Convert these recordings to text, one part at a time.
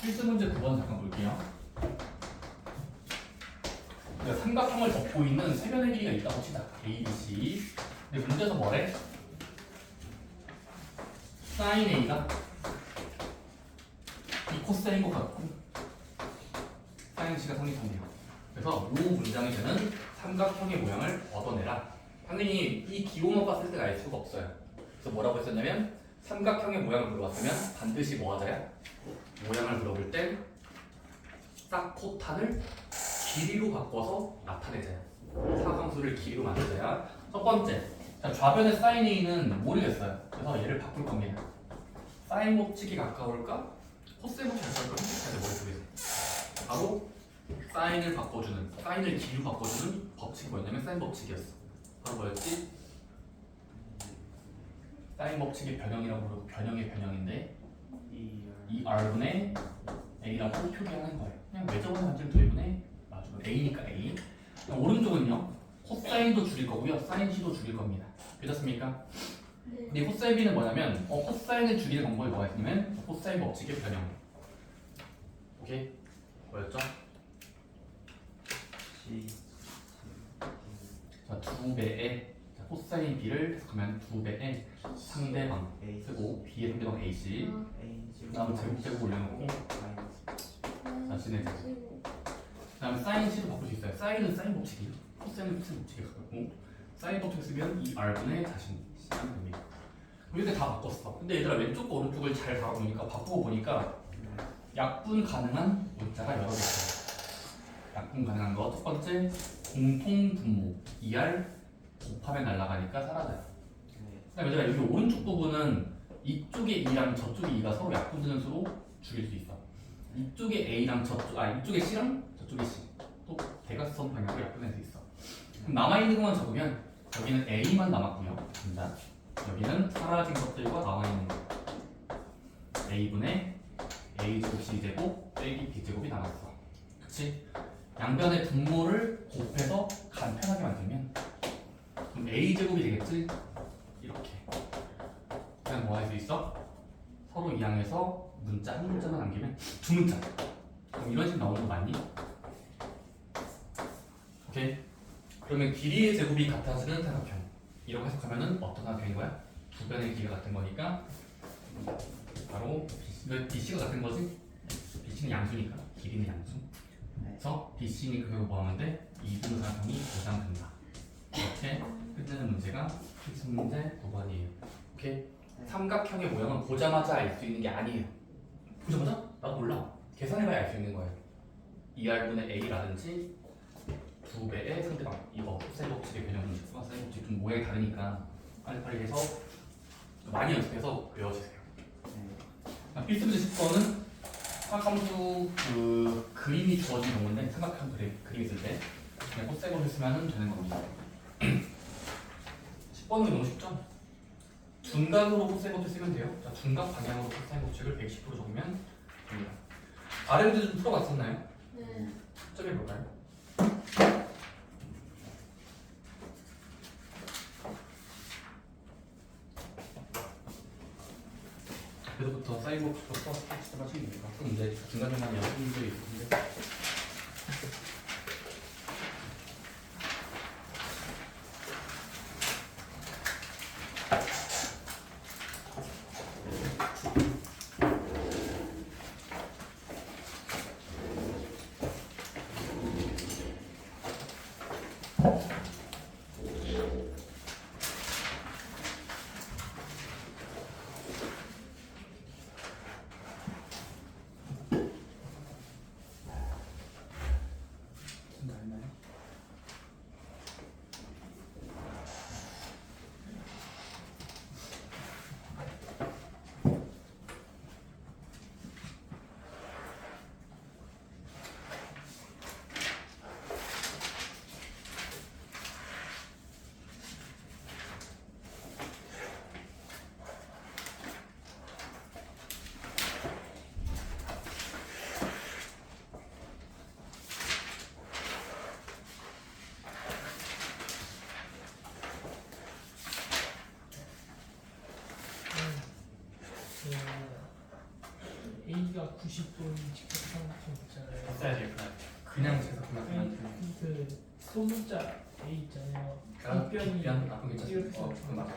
필수 문제 9번 잠깐 볼게요. 삼각형을 덮고 있는 세 변의 길이가 있다고 치자. A, B, C. 근데 문제에서 뭐래? sin A가 이 코사인 것 같고 sin C가 성립한대요. 그래서 이 문장이 되는 삼각형의 모양을 얻어내라. 당연히 이 기호만 봤을 때는 알 수가 없어요. 그래서 뭐라고 했었냐면 삼각형의 모양을 물어봤으면 반드시 뭐 하자야? 모양을 물어볼 땐 싹코탄을 길이로 바꿔서 나타내자요. 사함수를 길이로 만들자야. 첫 번째, 자, 좌변의 sin A는 모르겠어요. 그래서 얘를 바꿀 겁니다. 사인 법칙이 가까울까? 코사인 법칙이 가까울까? 선택해야 돼, 머릿속에서. 바로 사인을 바꿔주는, 사인을 길이로 바꿔주는 법칙이 뭐였냐면 사인 법칙이었어. 바로 뭐였지? 사인 법칙의 변형이라고 부르고 변형의 변형인데 이 R분의 A라고 표기하는 거예요. 그냥 외접은 한질 도입분의 마주분 A니까 A. 오른쪽은요 코사인도 줄일 거고요 사인 C도 줄일 겁니다. 괜찮습니까? 근데 코사인 B는 뭐냐면 코사인을 줄이는 방법이 뭐가 있냐면 코사인 법칙의 변형. 오케이? 뭐였죠? 자, 2배의 코사인 B를 해석하면 2배의 상대방 쓰고 B의 상대방 AC 그 다음에 제곱 올려놓고 자신의 제곱 그 다음에 사인 C도 바꿀 수 있어요. 사인은 사인 법칙이에요. 코사인은 코사인 법칙에 가깝고 사인 법칙 쓰면 이 R분의 자신 하면 됩니다. 이렇게 다 바꿨어. 근데 얘들아 왼쪽과 오른쪽을 잘 바꿔보니까 약분 가능한 문자가 여러 개 있어요. 약분 가능한 거 첫 번째 공통 분모 2R 곱하면 날아가니까 사라져요. 그다음에 얘들아 여기 오른쪽 부분은 이쪽에 2랑 저쪽에 2가 서로 약분되는 수로 줄일 수 있어. 이쪽에 A랑 이쪽에 C랑 저쪽에 C 또 대각선 방향으로 약분할 수 있어. 그럼 남아있는 것만 적으면 여기는 A만 남았고요. 된다. 여기는 사라진 것들과 남아있는 것 A분의 A제곱 C제곱 빼기 B제곱이 남았어. 그치? 양변의 분모를 곱해서 간편하게 만들면 그럼 A제곱이 되겠지? 이렇게 그냥 뭐 할 수 있어? 서로 이항해서 문자 한 문자만 남기면 두 문자. 그럼 이런 식 나오는 거 맞니? 오케이? 그러면 길이의 제곱이 같아지는 삼각형 이렇게 해석하면은 어떤 삼각형인 거야? 두 변의 길이가 같은 거니까 바로 BC가 같은 거지? BC는 양수니까 길이는 양수. 그래서 BC니까 그거 뭐 하면 돼? 이분 삼각형이 보장된다. 이렇게 끝내는 문제가 필수 문제 9번이에요. 오케이? 삼각형의 모양은 보자마자 알 수 있는 게 아니에요. 보자마자? 나도 몰라. 계산해봐야 알 수 있는 거예요. 2R분의 A라든지 2배의 상대방 이거 코사인 법칙의 변형은 코사인 법칙 좀 모양이 다르니까 빨리빨리 해서 많이 연습해서 외워주세요. 필수 문제 10번은 삼각함수 그 그림이 주어진 경우인데 삼각형 그림 있을 때 그냥 코사인 법칙 쓰면 되는 겁니다. 10번은 너무 쉽죠? 중각으로 코사인 법칙 쓰면 돼요. 자, 중각 방향으로 코사인 법칙을 110% 적으면 됩니다. 아래 문제 좀 풀어봤었나요? 네. 해볼까요? 그래서부터 사인 법칙부터 써서 하시면 가끔 이제 중간중간에 연습들이 있을 텐데 90분 직접 상품 있잖아요. 써야지. 그냥 재석만 그만. 그 소문자 A 있잖아요. 뒷변 뒷변이 나쁜 게 이렇게 있잖아. 그거 맞아.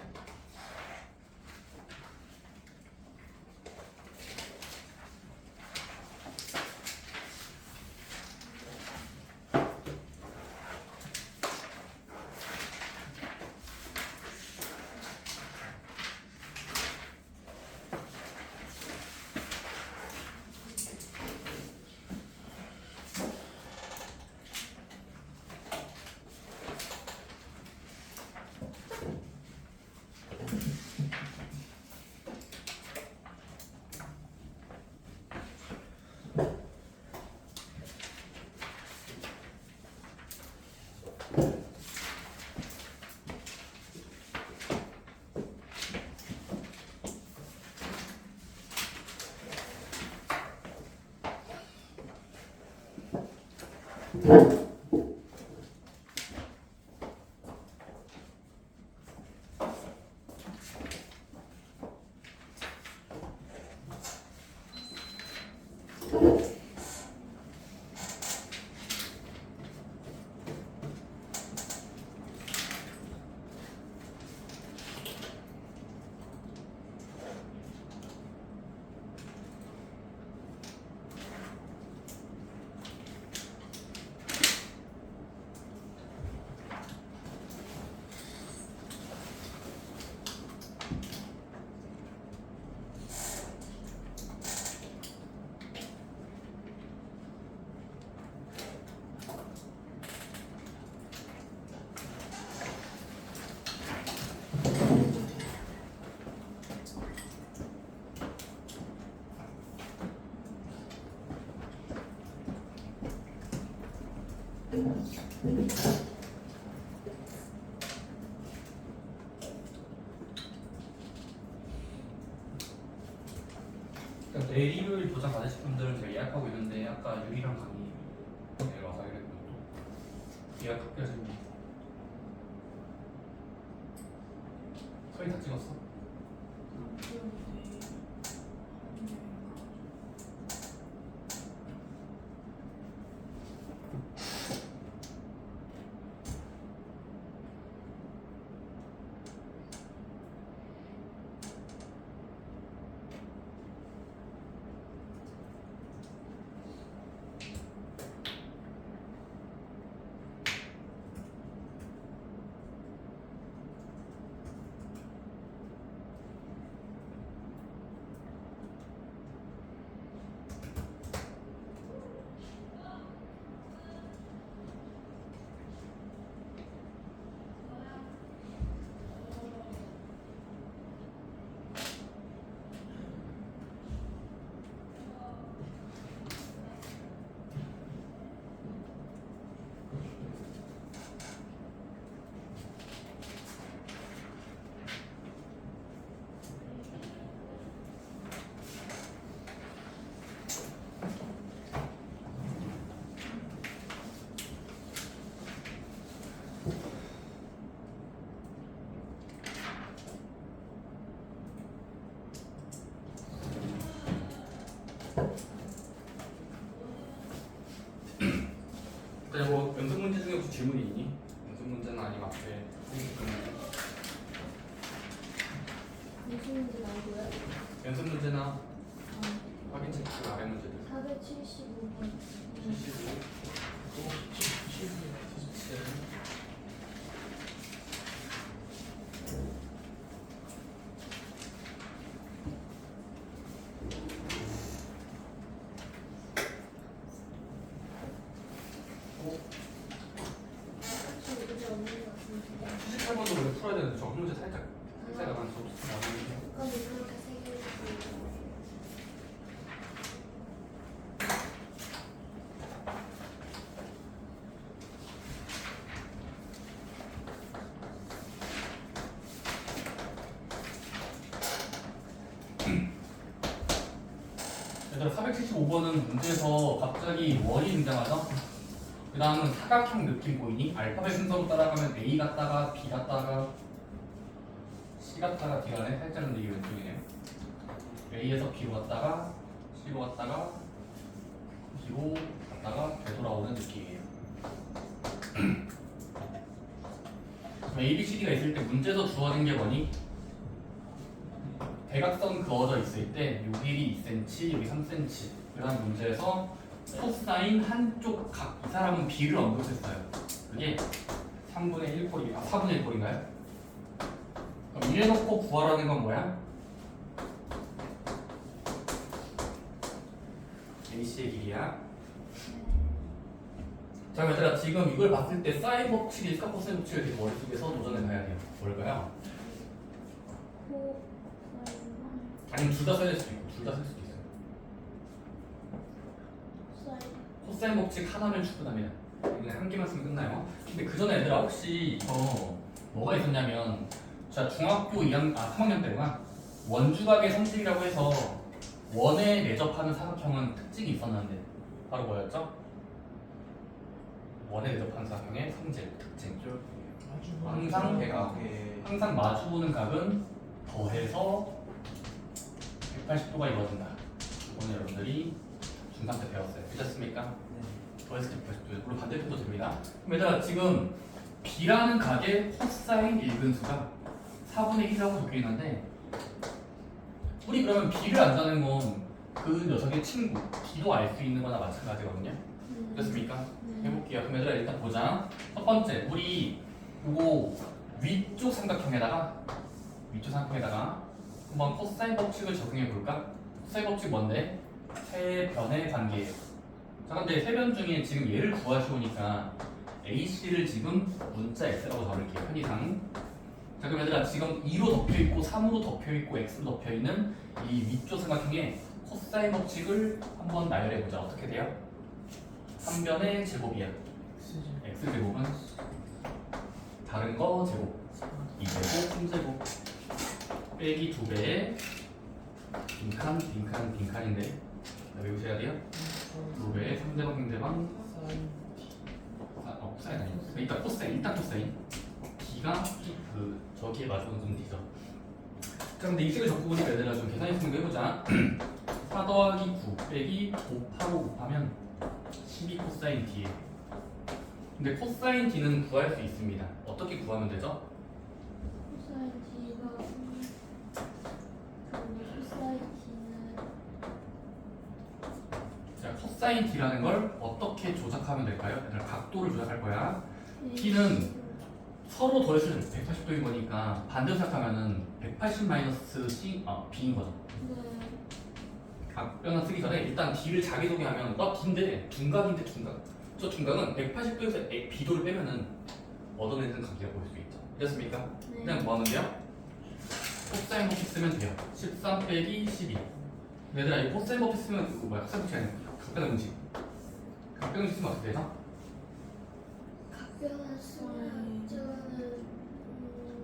그러니까 내일 일요일 도장 받으실 분들은 제가 예약하고 있는데 아까 유리랑 강의 내일 와서 이랬고 또 예약할게요 지금. 소리 다 찍었어? 그냥 뭐 연습 문제 중에 혹시 질문이 있니? 연습 문제는 아니면 앞에 생각했던 문제. 무슨 문제 나오고요? 연습 문제나 확인 체크 아래 문제들. 475번. 75. 또 17. 17. 혹시 문제 없는 것 같은데. 78번도 원래 풀어야 되는데 저 문제 살짝 나가는 좀 나오는데. 그럼 이렇게 세 개 해주세요. 얘들아 475번은 문제에서 갑자기 월이 등장하죠? 그 다음은 사각형 느낌 보이니? 알파벳 순서로 따라가면 A 갔다가 B 갔다가 C 갔다가 D 가네? 살짝 근데 이게 왼쪽이네요. A에서 B로 갔다가 C로 갔다가 뒤로 갔다가 되돌아오는 느낌이에요. 그럼 ABCD가 있을 때 문제에서 주어진 게 뭐니? 대각선 그어져 있을 때 요 길이 2cm, 여기 3cm 이런 문제에서 코사인 한쪽 각 이 사람은 B를 언급했어요. 그게 3분의 1꼴이 4분의 1꼴인가요? 그럼 이래 놓고 구하라는 건 뭐야? AC의 길이야. 자, 얘들아 지금 이걸 봤을 때 사인 법칙일까 코사인 법칙을 이렇게 머릿속에서 도전해 봐야 돼요. 뭘까요? 아니면 둘 다 써야 될 수도 있고 둘 다 쓸 수도 있어요. 코사인 법칙 하나면 충분합니다. 그냥 한 개만 쓰면 끝나요. 근데 그 전에 얘들아 혹시 이거 뭐가 있었냐면 자 중학교 3학년 때가 원주각의 성질이라고 해서 원에 내접하는 사각형은 특징이 있었는데 바로 뭐였죠? 원에 내접하는 사각형의 성질, 특징. 항상 배가 항상 마주보는 각은 더해서 180도가 이루어진다. 이거는 여러분들이 중3 때 배웠어요. 그렇습니까? 더해서 180도. 물론 반대편도 됩니다. 그럼 얘들아 지금 B라는 각의 코사인 일근수가 4분의 1이라고 적혀 있는데 우리 그러면 B를 안다는 건 그 녀석의 친구 D도 알 수 있는 거나 마찬가지거든요. 그렇습니까? 해볼게요. 그럼 얘들아 일단 보자. 첫 번째 우리 요거 위쪽 삼각형에다가 한번 코사인 법칙을 적용해 볼까? 코사인 법칙 뭔데? 세 변의 관계예요. 자 근데 세 변 중에 지금 얘를 구하시오니까 AC를 지금 문자 X라고 적을게요. 편의상. 자 그럼 얘들아 지금 2로 덮여있고 3으로 덮여있고 X로 덮여있는 이 위쪽 삼각형의 코사인 법칙을 한번 나열해보자. 어떻게 돼요? 3변의 제곱이야. X제곱은 다른 거 제곱 2제곱 3제곱 빼기 2배의 빈칸인데 외우셔야 돼요? 2배의 3제곱 행제방 코사인 아니고 일단 코사인 D가 그 저기에 맞춰놓은 D죠. 자 근데 이 식을 적고 보니까 얘들아 좀 계산해 쓰는 거 해보자. 4 더하기 9 빼기 5파로 곱하면 12 코사인 D예요. 근데 코사인 D는 구할 수 있습니다. 어떻게 구하면 되죠? 자, 코사인 D라는 걸 어떻게 조작하면 될까요? 얘들아 각도를 조작할 거야. T는 서로 더했을 때 180도인 거니까 반대로 생각하면은 180 마이너스 B인 거죠. 각변화 쓰기 전에 일단 D를 자기소개하면 B인데 둔각인데 둔각. 저 둔각은 180도에서 B도를 빼면은 얻어내는 각이라고 볼 수 있죠. 됐습니까? 그냥 뭐 하면 돼요? 코사인 법칙 쓰면 돼요. 13 빼기 12. 얘들아 이 코사인 법칙 쓰면 그거 뭐야? 코사인 법칙 아니야? 각변화 공식. 각변화 공식 쓰면 어떻게 되나?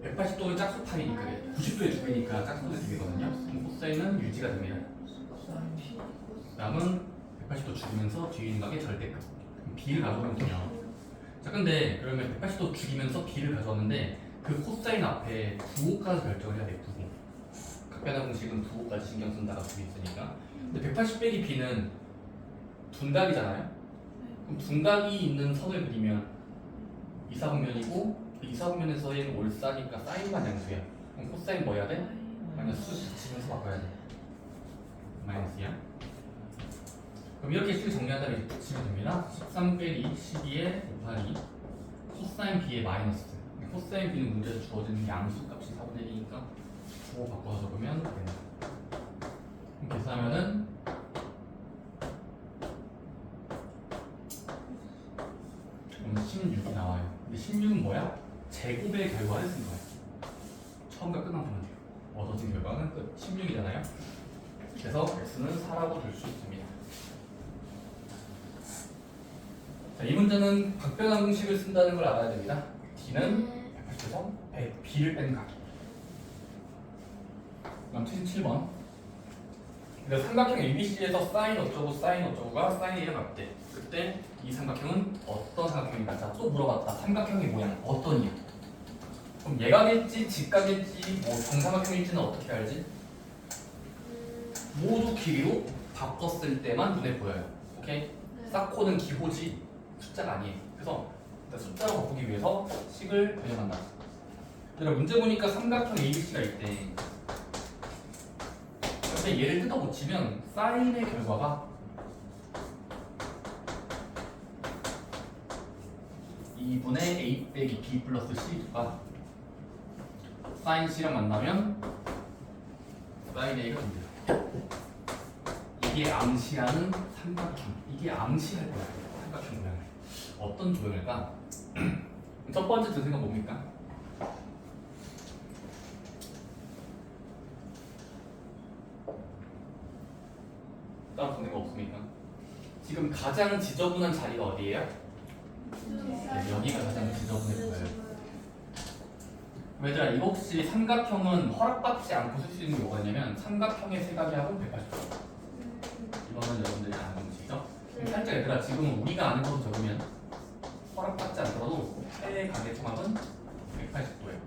180도는 짝수파이니까 90도의 주기니까 짝수도 되거든요. 그럼 코사인은 유지가 됩니다. 남은 180도 죽이면서 뒤에 있는 각의 절대값. B를 가져오면 돼요. 자 근데 그러면 180도 죽이면서 B를 가져왔는데 그 코사인 앞에 9호까지 결정을 해야 돼. 9호. 각변화 공식은 9호까지 신경 쓴다가 둘이 있으니까. 근데 180 빼기 B는 둔각이잖아요. 그럼 둔각이 있는 선을 그리면 이사분면이고 이사분면에서의 올사니까 사인만 양수야. 그럼 코사인 뭐 해야 돼? 마이너스 붙이면서 바꿔야 돼. 마이너스야. 그럼 이렇게 식을 정리한 다음에 이렇게 붙이면 됩니다. 13 빼기 12에 5파리 코사인 B의 마이너스. 코사인 B는 문제에서 주어지는 양수 값이 4분의 1이니까 그거 바꿔서 적으면 됩니다. 그럼 계산하면은 그럼 16이 나와요. 근데 16은 뭐야? 제곱의 결과를 쓴 거야. 처음과 끝만 보면 돼요. 얻어진 결과는 끝. 16이잖아요. 그래서 x는 4라고 줄 수 있습니다. 자, 이 문제는 각변화 공식을 쓴다는 걸 알아야 됩니다. D는 180에서 B를 뺀 각. 그럼 77번. 근데 삼각형 ABC에서 사인 어쩌고가 사인 A랑 같대. 그때 이 삼각형은 어떤 삼각형인가? 자, 또 물어봤다. 삼각형의 모양 어떠냐? 그럼 예각일지 직각일지 뭐 정삼각형일지는 어떻게 알지? 모두 길이로 바꿨을 때만 눈에 보여요. 오케이? 쌓고는 기호지 숫자가 아니에요. 그래서 일단 숫자로 바꾸기 위해서 식을 변형한다. 얘들아 문제 보니까 삼각형 ABC가 있대. 근데 얘를 뜯어 고치면 사인의 결과가 2분의 A 빼기 B 플러스 C가 사인 C랑 만나면 사인 A가 됩니다. 이게 암시하는 삼각형. 이게 암시할 거야. 삼각형 모양을. 어떤 조형일까? 첫 번째 든 생각 뭡니까? 따로 든 생각 없습니까? 지금 가장 지저분한 자리가 어디예요? 네, 여기가 가장 지저분해 보여요. 얘들아 이거 혹시 삼각형은 허락받지 않고 쓸 수 있는 게 뭐가 있냐면 삼각형의 세각이하고 180도. 이거는 여러분들이 아는 공식이죠? 살짝 얘들아 지금 우리가 아는 것도 적으면 허락받지 않더라도 세각의 통합은 180도예요.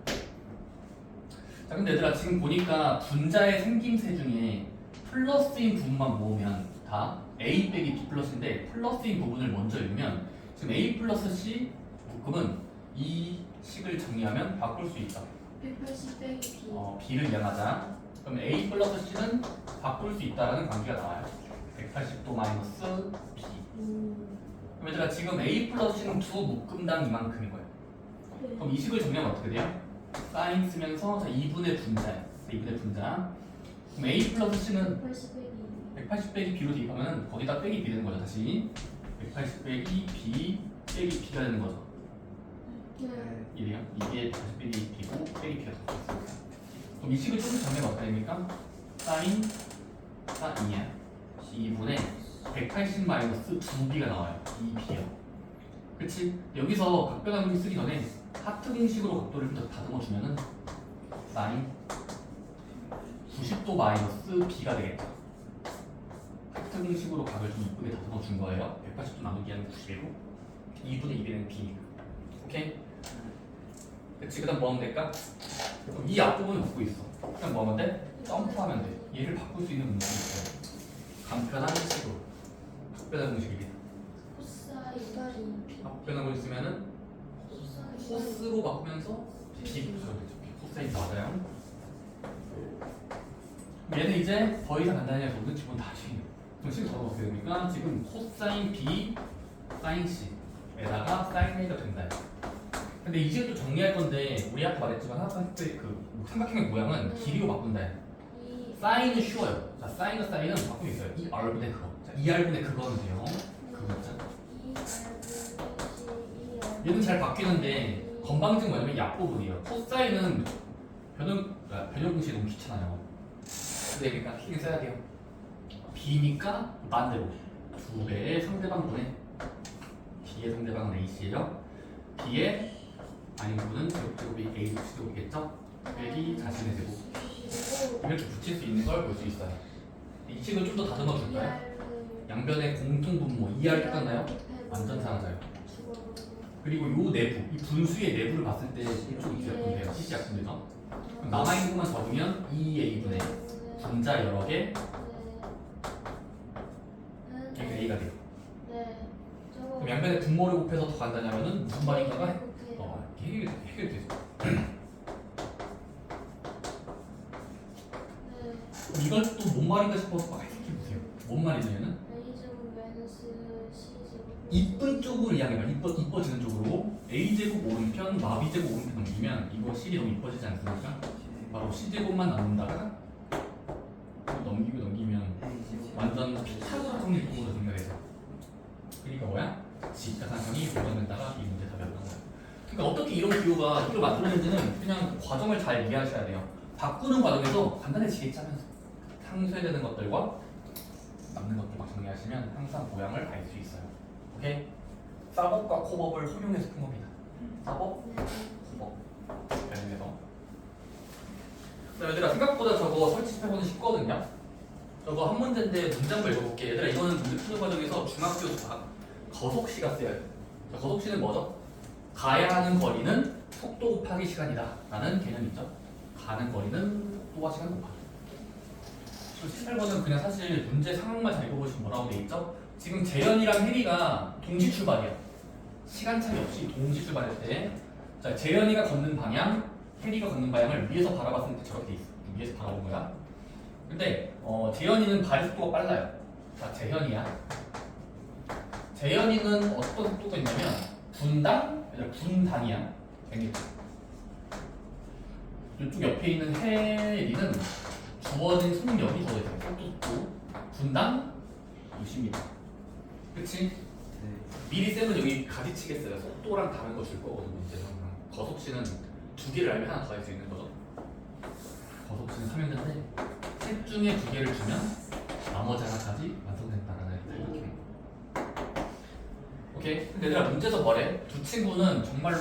자 근데 얘들아 지금 보니까 분자의 생김새 중에 플러스인 부분만 모으면 다 A 빼기 B 플러스인데 플러스인 부분을 먼저 읽으면 지금 A 플러스 C 묶음은 이 식을 정리하면 바꿀 수 있다. 180 빼기 B. B를 이항하자. 그럼 A 플러스 C는 바꿀 수 있다라는 관계가 나와요. 180도 마이너스 B. 그럼 얘들아 지금 A 플러스 C는 두 묶음당 이만큼인 거예요. 그럼 이 식을 정리하면 어떻게 돼요? 사인 쓰면서 자 2분의 분자예요. 2분의 분자. 그럼 A 플러스 C는 180 빼기 180 빼기 B로 대입하면 거기다 빼기 B 되는 거죠. 다시 180 빼기 B 빼기 B가 되는 거죠. 네. 이래요. 이게 180 빼기 B고 빼기 B가 되겠습니다. 그럼 이 식을 조금 정리하면 어떻게 됩니까? 사인 4이야. 2분의 180 마이너스 2B가 나와요. 2B요. 그치? 여기서 각변한 공식 쓰기 전에 하트 공식으로 각도를 좀 더 다듬어 주면은 사인 90도 마이너스 B가 되겠다. 하트 공식으로 각을 좀 이쁘게 다듬어 준 거예요. 180도 나누기 하는 90이고 2분의 2배는 B니까. 오케이? 그치? 그 다음 뭐 하면 될까? 그럼 이 앞부분을 갖고 있어. 그냥 뭐 하면 돼? 점프하면 돼. 얘를 바꿀 수 있는 공식이 있어요. 간편한 식으로. 각변한 공식입니다. 코사인 각변한 공식 쓰면은 코스로 바꾸면서 B 붙여야겠죠. 코사인 맞아요. 얘는 이제 더 이상 간단해서 모든 기본 다 지금 식을 적어서 어떻게 됩니까? 지금 코사인 B 사인 C에다가 사인 A가 된다. 근데 이 식을 또 정리할 건데 우리 아까 말했지만 학생 때그 삼각형의 모양은 길이로 바꾼다. 사인은 쉬워요. 자 사인과 사인은 바꾸고 있어요. 2R분의 그거. 자 2R분의 그거는 돼요. 그거 있죠. 얘는 잘 바뀌는데 건방진 뭐냐면 이 앞부분이에요. 코사인은 변형 공식이 너무 귀찮아요. 그러니까 힘을 써야 돼요. B니까 반대로 2배의 상대방분의 B의 상대방은 A씨예요. B의 아닌 부분은 제곱제곱이 A 제곱이겠죠? 빼기 자신의 제곱. 이렇게 붙일 수 있는 걸 볼 수 있어요. 이 식을 좀 더 다듬어 줄까요? 양변의 공통분모 2R 똑같나요? 완전 사라져요. 그리고 요 내부, 이 분수의 내부를 봤을 때 이쪽이 약분돼요. CC 약분되죠? 남아있는 것만 적으면 2A분의 분자 여러 개 이렇게 A가 돼요. 그럼 양변의 분모를 곱해서 더 간다냐면은 무슨 말인가가 해결되죠. 그럼 이걸 또 뭔 말인가 싶어서 막 해석해보세요. 뭔 말이냐면은 이쁜 쪽으로 이야기해봐. 이뻐지는 쪽으로 A제곱 오른편, 마비제곱 오른편 넘기면 이거 C이 너무 이뻐지지 않습니까? 바로 C제곱만 남는다가 넘기면 완전 피타고라 정리법으로 정리해서 그러니까 뭐야? 직가상형이 고정된다가 이 문제 답이었던 거야. 그러니까 어떻게 이런 기호가 이걸 만들어내는지는 그냥 과정을 잘 이해하셔야 돼요. 바꾸는 과정에서 간단해지겠지 하면서 상쇄되는 것들과 남는 것들만 정리하시면 항상 모양을 알 수 있어요. 오케이? 사법과 코법을 혼용해서 푼 겁니다. 사법, 코법 관련해서. 자, 얘들아 생각보다 저거 설치해보는 쉽거든요. 저거 한 문제인데 문장을 읽어볼게. 얘들아 이거는 문제 푸는 과정에서 중학교 거속시가 쓰여요. 자, 거속시는 뭐죠? 가야 하는 거리는 속도 곱하기 시간이다 라는 개념이 있죠. 가는 거리는 속도와 시간 곱하기. 18번은 그냥 사실 문제 상황만 잘 읽어보시면 뭐라고 돼 있죠? 지금 재현이랑 혜리가 동시 출발이야. 시간 차이 없이 동시 출발할 때, 자 재현이가 걷는 방향, 혜리가 걷는 방향을 위에서 바라봤을 때 저렇게 돼 있어. 위에서 바라본 거야. 근데 재현이는 발의 속도가 빨라요. 자 재현이야. 재현이는 어떤 속도가 있냐면 분당, 분단이야. 이쪽 옆에 있는 혜리는 주어진 속력이 더해져. 속도 분당 60m. 그치? 네. 미리 쌤은 여기 가지치겠어요. 속도랑 다른 거 줄 거거든요. 이제 거속시는 두 개를 알면 하나 더 할 수 있는 거죠. 거속시는 3명인데 셋 중에 두 개를 주면 나머지 하나까지 완성된다라는 생각입니다. 오케이. 근데 얘들아 문제에서 뭐래? 두 친구는 정말로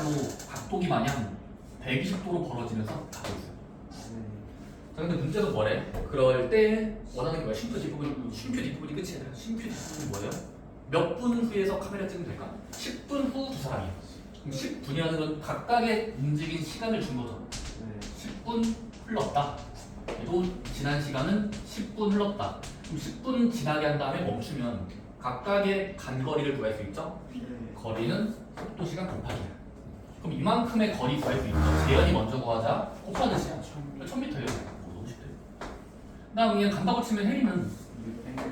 각도기 마냥 120도로 벌어지면서 가고 있어요. 자 근데 문제도 뭐래? 그럴 때 원하는 게 뭐야? 쉼표 뒷부분이 끝이야. 쉼표 뒷부분이 뭐예요? 몇 분 후에서 카메라 찍으면 될까? 10분 후 두 사람이야. 그럼 10분이라는 건 각각의 움직인 시간을 준 거죠. 10분 흘렀다. 또 지난 시간은 10분 흘렀다. 그럼 10분 지나게 한 다음에 멈추면 각각의 간 거리를 구할 수 있죠? 거리는 속도 시간 곱하기야. 그럼 이만큼의 거리 구할 수 있죠. 재현이 먼저 구하자. 곱하듯이 1000m예요. 너무 쉽대. 그다음 그냥 간다고 치면 혜리는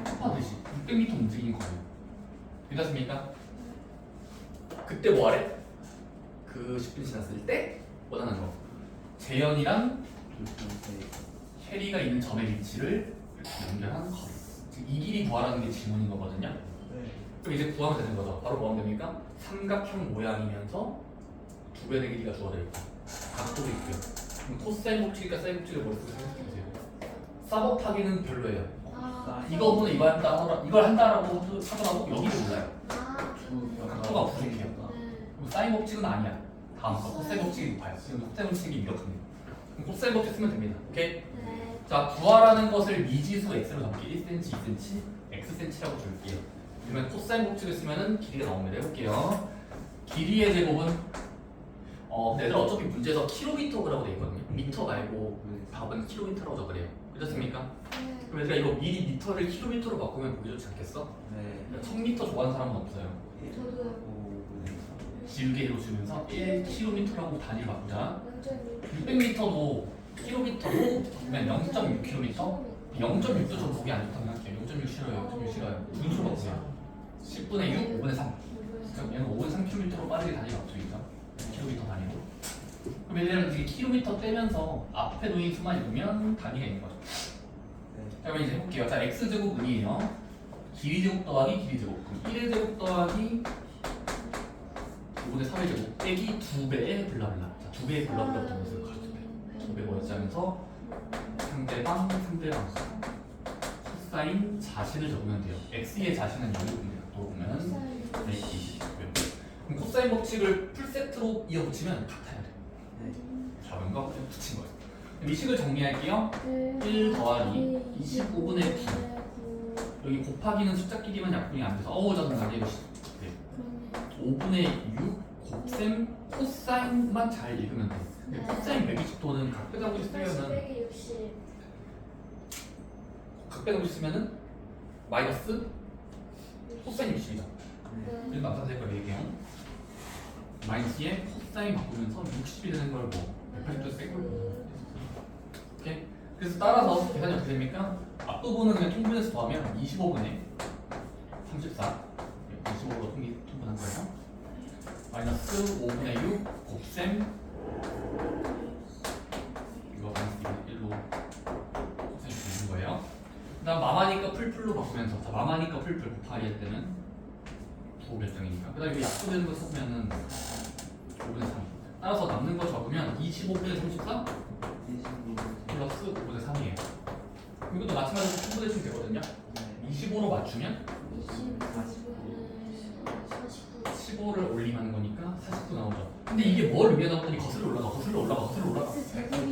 곱하듯이 600m 움직인 거예요. 괜찮습니까? 그때 뭐 하래? 그 10분 지났을 때 원하는 거. 재현이랑 혜리가 있는 점의 위치를 연결한 거리. 지금 이 길이 구하라는 게 질문인 거거든요. 그럼 이제 구하면 되는 거죠. 바로 뭐 하면 됩니까? 삼각형 모양이면서 두 배의 길이가 주어져 있고 각도도 있고요. 그럼 코사인 법칙과 사인 법칙을 머릿속에 생각해보세요. 사법하기는 별로예요. 이거보다 이걸 한다라고 하더라도 여기를 몰라요. 각도가 부족해요. 그럼 사인 법칙은 아니야. 다음 거 코사인 법칙이 높아요. 지금 코사인 법칙이 유력합니다. 그럼 코사인 법칙 쓰면 됩니다. 오케이? 자 구하라는 것을 미지수 x로 잡기 1cm, 2cm, xcm라고 줄게요. 그러면 코사인 법칙을 쓰면은 길이가 나옵니다. 해볼게요. 길이의 제곱은 근데 얘들 어차피 문제에서 킬로미터라고 돼 있거든요. 미터 말고 답은 킬로미터라고 적으래요. 그렇습니까? 그럼 얘들아 이거 미리 미터를 킬로미터로 바꾸면 보기 좋지 않겠어? 네. 1000m 좋아하는 사람은 없어요. 지우개로 주면서 1km라고 단위를 바꾸자. 600m도 킬로미터도 그냥 0.6km? 0.6도 좀 보기 안 좋다고 생각해요. 0.6 싫어요. 0.6 싫어요. 분수로 바꾸세요. 10분의 6, 5분의 3. 그럼 얘는 5분의 3km로 빠르게 단위 바꾸죠. 킬로미터 단위로. 그럼 얘들은 이제 킬로미터 떼면서 앞에 놓인 수만 읽으면 단위가 있는 거죠. 자, 그럼 이제 해볼게요. 자, x제곱 은이에요. 길이제곱 더하기 길이제곱. 그럼 1의 제곱 더하기 5분의 3의 제곱 빼기 2배의 블라블라. 자, 2배의 블라블라부터 무슨 가르쳐 돼. 2배 뭐였지 하면서 상대방 코사인 자신을 적으면 돼요. x의 자신은 여기 보면 또 보면 120고요. 그럼 코사인 법칙을 풀세트로 이어붙이면 같아야 돼. 잡은 거 그냥 붙인 거예요. 그럼 이 식을 정리할게요. 1 더하기 25분의 9. 여기 곱하기는 숫자끼리만 약분이 안 돼서 짜증나게 이거 5분의 6 곱셈 코사인만 잘 읽으면 돼. 근데 코사인 120도는 각배당고 쓰면은 각배당고 쓰면은 마이너스 코사인 60이죠. 이런 남산될 걸 얘기해요. 마이너스에 코사인 바꾸면서 60이 되는 걸 뭐 180도 빼고. 오케이. 그래서 따라서 계산이 어떻게 됩니까? 앞부분은 그냥 통분해서 더하면 25분의 34. 25로 통분한 거예요. 마이너스 5분의 6 곱셈 이거 마이너스 1로 곱셈 주는 거예요. 그 다음 마마니까 풀풀로 바꾸면서 자 마마니까 풀풀 곱하기 할 때는 부 결정이니까 그 다음에 이거 약분되는 거 써보면은 5분의 3 따라서 남는 거 적으면 25분의 34 플러스 5분의 3이에요. 이것도 마찬가지로 충분해주면 되거든요. 25로 맞추면 15를 올리면 거니까 40도 나오죠. 근데 이게 뭘 위에 나오더니 거슬러 올라가.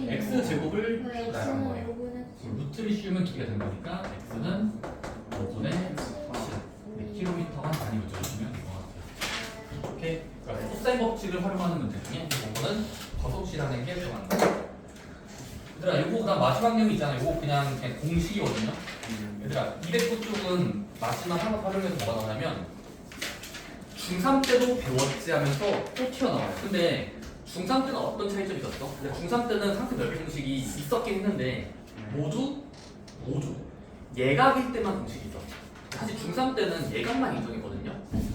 x제곱을 나열한 거예요. 루트를 씌우면 2개가 되는 거니까 x는 5분의 7 km만 단위 붙여주시면 될 것 같아요. 오케이. 그러니까 코사인 법칙을 활용하는 문제 중에 이거는 거속시라는 게 들어가는 거예요. 얘들아 이거 그다음 마지막 내용 있잖아요. 이거 그냥 공식이거든요. 얘들아 209 쪽은 마지막 한번 활용해서 뭐가 나오냐면 중3 때도 배웠지 하면서 또 튀어나와요. 근데 중3 때는 어떤 차이점이 있었어? 중3 때는 상태 넓이 공식이 있었긴 했는데 모두 예각일 때만 공식이 있었어. 사실 중3 때는 예각만 인정했거든요.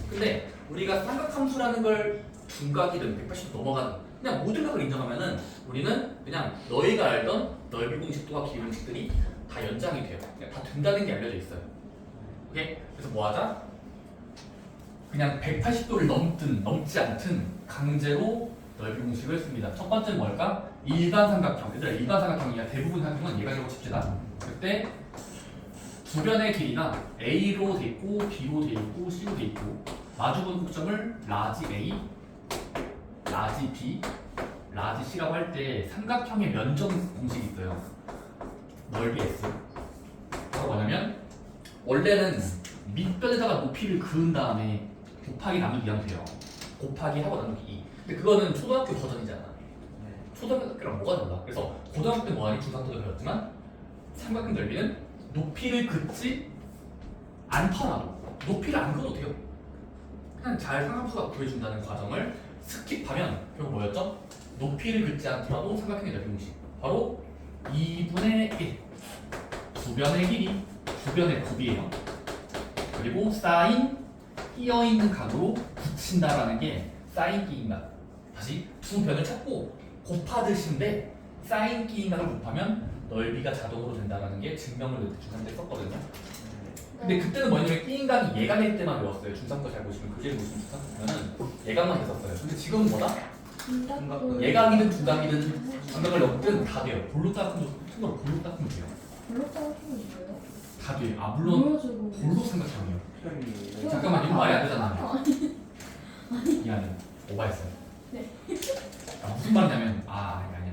근데 우리가 삼각함수라는 걸 둔각이든 180도 넘어가는 그냥 모든 각을 인정하면은 우리는 그냥 너희가 알던 넓이 공식과 길이 공식들이 다 연장이 돼요. 그냥 다 된다는 게 알려져 있어요. 오케이? 그래서 뭐 하자? 그냥 180도를 넘든 넘지 않든 강제로 넓이 공식을 씁니다. 첫 번째는 뭘까? 일반 삼각형. 얘들아 일반 삼각형이야. 대부분 삼각형은 예각이라고 칩시다. 그때 두 변의 길이가 A로 돼 있고 B로 돼 있고 C로 돼 있고 마주본 꼭점을 라지 A, 라지 B, 라지 C라고 할 때 삼각형의 면적 공식이 있어요. 넓이 S. 그거 뭐냐면 원래는 밑변에다가 높이를 그은 다음에 곱하기 나누기 하면 돼요. 곱하기 하고 나누기 2. 근데 그거는 초등학교 버전이잖아. 초등학교랑 뭐가 달라? 그래서 고등학교 때 뭐하니? 중학교 때도 배웠지만 삼각형 넓이는 높이를 긋지 않더라도 높이를 안 그어도 돼요. 그냥 잘 상함수가 구해준다는 과정을 스킵하면 결국 뭐였죠? 높이를 긋지 않더라도 삼각형의 넓이 공식 바로 2분의 1 두 변의 길이 두 변의 곱이에요. 그리고 사인 끼어있는 각으로 붙인다라는 게 사인 끼인각. 다시 두 변을 찾고 곱하듯인데 사인 끼인각을 곱하면 넓이가 자동으로 된다는 게 증명을 중3 때 썼거든요. 근데 그때는 뭐냐면 끼인각이 예각일 때만 배웠어요. 중3 거 잘 보시면 교재를 보시면 중3 보면은 예각만 했었어요. 근데 지금은 뭐다? 예각이든 두각이든 삼각을 넣든 다 돼요. 볼록 짝꿍도 통으로 볼록 짝꿍 돼요. 블록 짜증이 뭐예요? 다 돼요. 아 물론 보여주고 볼록 삼각형이요. 표현이 잠깐만 이거 말이 안 되잖아. 미안해. 오바했어요. 네. 무슨 말이냐면 아니야.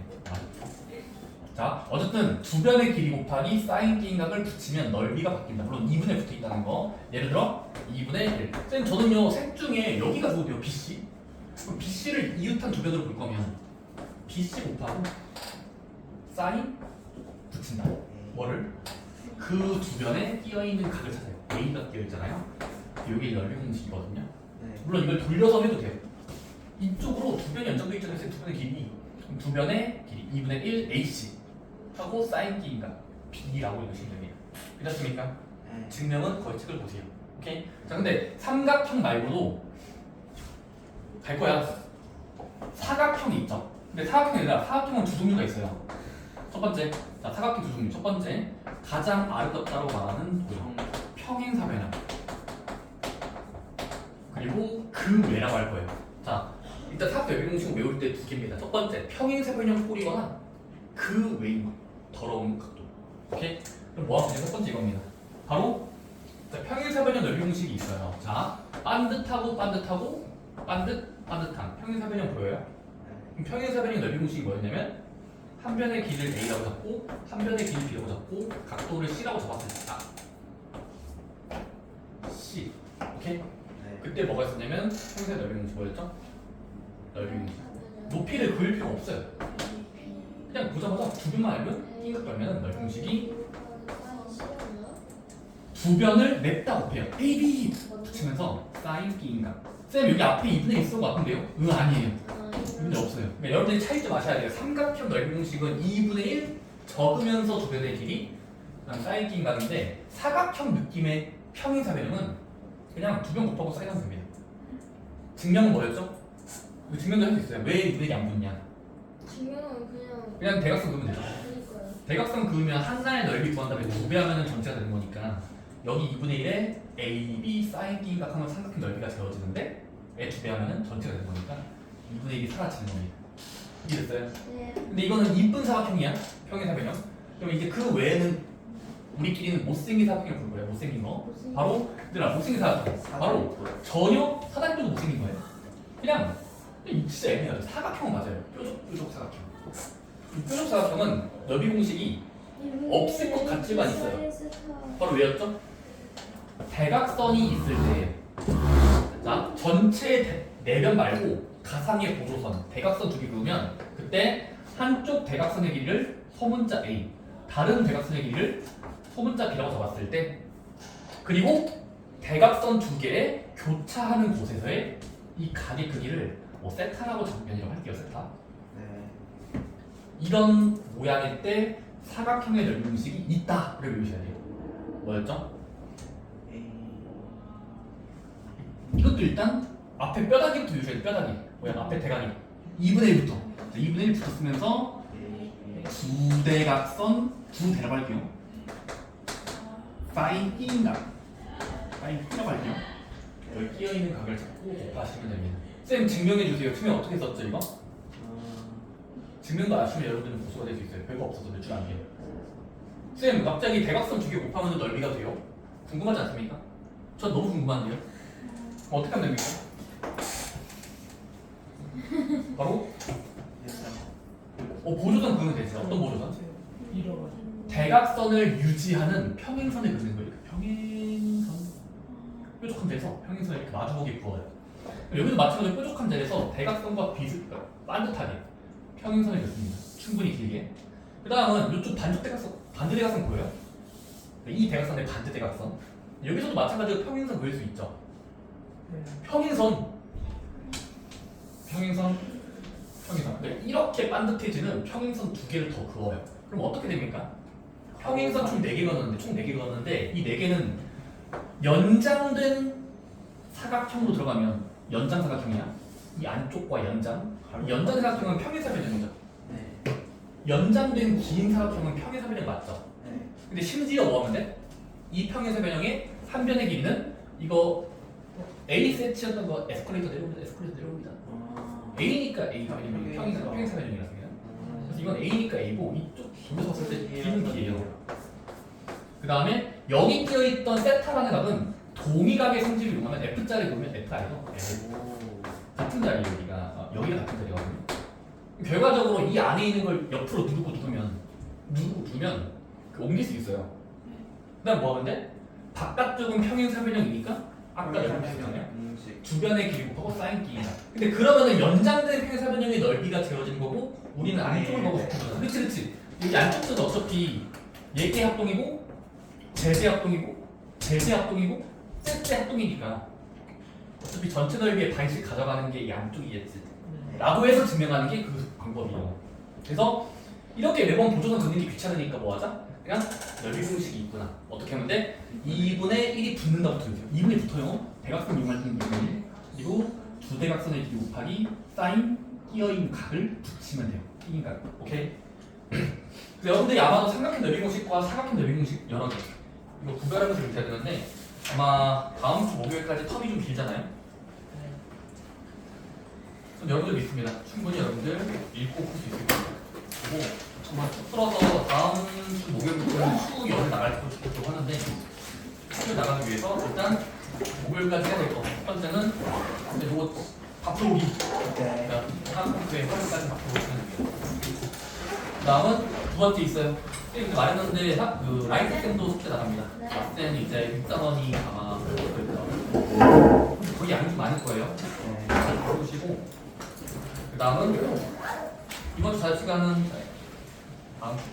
자 어쨌든 두 변의 길이 곱하기 사인 끼인각을 붙이면 넓이가 바뀐다. 물론 2분에 붙어 있다는 거. 예를 들어 2분의 1. 쌤 저는요 셋 중에 여기가 좋은데요. BC. 그럼 BC를 이웃한 두 변으로 볼 거면 BC 곱하고 사인 붙인다. 뭐를? 그 두 변에 끼어 있는 각을 찾아요. A가 끼어 있잖아요. 이게 넓이 공식이거든요. 물론 이걸 돌려서 해도 돼요. 이쪽으로 두 변이 연장돼 있잖아요. 두 변의 길이. 그럼 두 변의 길이 2분의 1 AC 하고 사인 끼인각 B라고 읽으시면 됩니다. 괜찮습니까? 증명은 거의 책을 보세요. 오케이? 자 근데 삼각형 말고도 갈 거야. 사각형이 있죠. 근데 사각형이 아니라 사각형은 두 종류가 있어요. 첫 번째, 자 사각형 두 종류. 첫 번째, 가장 아름답다고 말하는 도형, 평행사변형. 그리고 그 외라고 할 거예요. 자, 일단 사각형 넓이 공식을 외울 때 두 개입니다. 첫 번째, 평행사변형 꼴이거나 그 외인 더러운 각도. 오케이? 그럼 뭐 하면 첫 번째 이겁니다. 바로 자, 평행사변형 넓이 공식이 있어요. 자, 반듯하고 반듯하고 반듯한 평행사변형 보여요? 그럼 평행사변형 넓이 공식이 뭐였냐면 한 변의 길이를 A라고 잡고 한 변의 길이를 B라고 잡고 각도를 C라고 잡았을 때 C. 오케이? 그때 뭐가 있었냐면 평행사변 넓이 공식 뭐였죠? 넓이 공식. 높이를 그을 필요 없어요. 그냥 보자마자 두 변만 알면 끼인각 걸면 넓이 공식이 두 변을 냈다 곱해요. A, B 붙이면서 사인 끼인각. 쌤 여기 앞에 2분의 1 쓴 거 같은데요? 아니에요. 2분의 없어요. 그러니까 여러분들이 차이점 아셔야 돼요. 삼각형 넓이 공식은 2분의 1 적으면서 두 변의 길이 그다음 사인 끼인각인데 사각형 느낌의 평행사변형은 그냥 두 변 곱하고 사인하면 됩니다. 증명은 뭐였죠? 그 증명도 할 수 있어요. 왜 2분의 1이 안 붙냐? 증명은 그냥 대각선 그으면 되죠. 그러니까요. 대각선 그으면 하나의 넓이 구한 다음에 두 배 하면 전체가 되는 거니까 여기 2분의 1에 A, B, 사인 끼인각 하면 삼각형 넓이가 되어지는데 에 두 배 하면 전체가 되는 거니까 2분의 1이 사라지는 겁니다. 이해됐어요? 네. 근데 이거는 이쁜 사각형이야. 평행사변형. 그럼 이제 그 외에는 우리끼리는 못생긴 사각형을 볼 거예요. 못생긴 거. 바로 얘들아 못생긴 사각형. 바로 전혀 사다리도 못생긴 거예요. 그냥 진짜 애매해요. 사각형은 맞아요. 뾰족 사각형. 이 뾰족 사각형은 넓이 공식이 없을 것 같지만 있어요. 바로 왜였죠? 대각선이 있을 때, 자 전체 내변 말고 가상의 보조선 대각선 두 개 그으면 그때 한쪽 대각선의 길이를 소문자 A, 다른 대각선의 길이를 소문자 B라고 잡았을 때 그리고 대각선 두 개의 교차하는 곳에서의 이 각의 크기를 뭐 세타라고 장면이라고 할게요. 세타. 네. 이런 모양일 때 사각형의 넓이 공식이 있다. 이렇게 외우셔야 돼요. 뭐였죠? A. 이것도 일단 앞에 뼈다귀부터 외우셔야 돼요. 뼈다귀. 뭐야? 앞에 대각이 2분의 1부터. 2분의 1 붙었으면서 A. 두 대각선 두 대라고 할게요. 사인 E인각. 사인 E라고 할게요. 여기 끼어있는 각을 잡고 곱하시면 됩니다. 쌤 증명해 주세요. 증명 어떻게 썼죠 이거? 증명도 아시면 여러분들은 고수가 될 수 있어요. 별거 없어서 몇 줄 안 돼요. 쌤 갑자기 대각선 두 개 곱하면 넓이가 돼요? 궁금하지 않습니까? 전 너무 궁금한데요. 어떻게 하면 됩니까? 바로 보조선 그으면 되죠. 어떤 보조선? 잃어가지고. 대각선을 유지하는 평행선을 그리는 거예요. 평행선 뾰족한 데서 평행선을 이렇게 마주보게 부어요. 여기도 마찬가지로 뾰족한 데에서 대각선과 반듯하게 평행선을 그립니다. 충분히 길게. 그 다음은 이쪽 반대 대각선 보여요? 이 대각선의 반대 대각선. 여기서도 마찬가지로 평행선 그릴 수 있죠. 네. 평행선. 네, 이렇게 반듯해지는 평행선 두 개를 더 그어요. 그럼 어떻게 됩니까? 평행선 총 4개 그었는데 이 4개는 연장된 사각형으로 들어가면 연장 사각형이야. 이 안쪽과 연장. 연장 사각형은 평행사변형이죠. 네. 연장된 긴 사각형은 평행사변형 맞죠? 네. 근데 심지어 뭐 하면 돼? 이 평행사변형의 한 변의 길이는 이거 A 세트였던 거 에스컬레이터 내려옵니다. A니까 A가 왜냐면 평행사변형이라서 그래서 이건 A니까 A고 이쪽 길에서 봤을 때 B는 B예요. 그 다음에 여기 끼어있던 세타라는 각은 동의각의 성질을 이용하면 F자를 그으면 F이고 같은 자리예요. 여기가 같은 자리거든요. 결과적으로 이 안에 있는 걸 옆으로 누르면 그 옮길 수 있어요. 그 다음 뭐 하면 돼? 바깥쪽은 평행사변형이니까 아까 여러분했잖아요. 주변의 길이 곱하고 사인 B이다. 근데 그러면은 연장된 평행사변형의 넓이가 재어지는 거고 우리는 안쪽을 보고 싶은 거잖아. 그렇지. 여기 안쪽도 어차피 예계 합동이고 제재 합동이고 세제 합동이니까 어차피 전체 넓이의 반씩 가져가는 게 이 안쪽이겠지. 라고 해서 증명하는 게 그 방법이에요. 그래서 이렇게 매번 보조선 그는 게 귀찮으니까 뭐 하자? 그냥 넓이 공식이 있구나. 어떻게 하면 돼? 2분의 1이 붙는다고 들으세요. 2분의 붙어요. 대각선 이용할 때는 2분의 1. 그리고 두 대각선의 길이 곱하기 사인 끼어있는 각을 붙이면 돼요. 끼인 각. 오케이? 여러분들이 아마도 삼각형 넓이 공식과 사각형 넓이 공식 여러 개 이거 구별하면서 읽어야 되는데 아마 다음 주 목요일까지 텀이 좀 길잖아요. 여러분들 믿습니다. 충분히 여러분들 읽고 풀 수 있을 겁니다. 그리고 정말 쭉 풀어서 다음 주 목요일부터는 추후 열을 나갈 것도 하는데 추후 나가기 위해서 일단 목요일까지 해야 될 거. 첫 번째는 이거 앞으로 오기. 네. 다음 주에 화요일까지 앞으로 오시면 돼요. 다음은 두 번째 있어요. 근데 말했는데 그 라이트 쌤도 숙제 나갑니다. 쌤 이제 6단원이 아마 거의 양이 좀 많을 거예요. 잘 보시고 그 다음은 이번 주 자유시간은 다음 주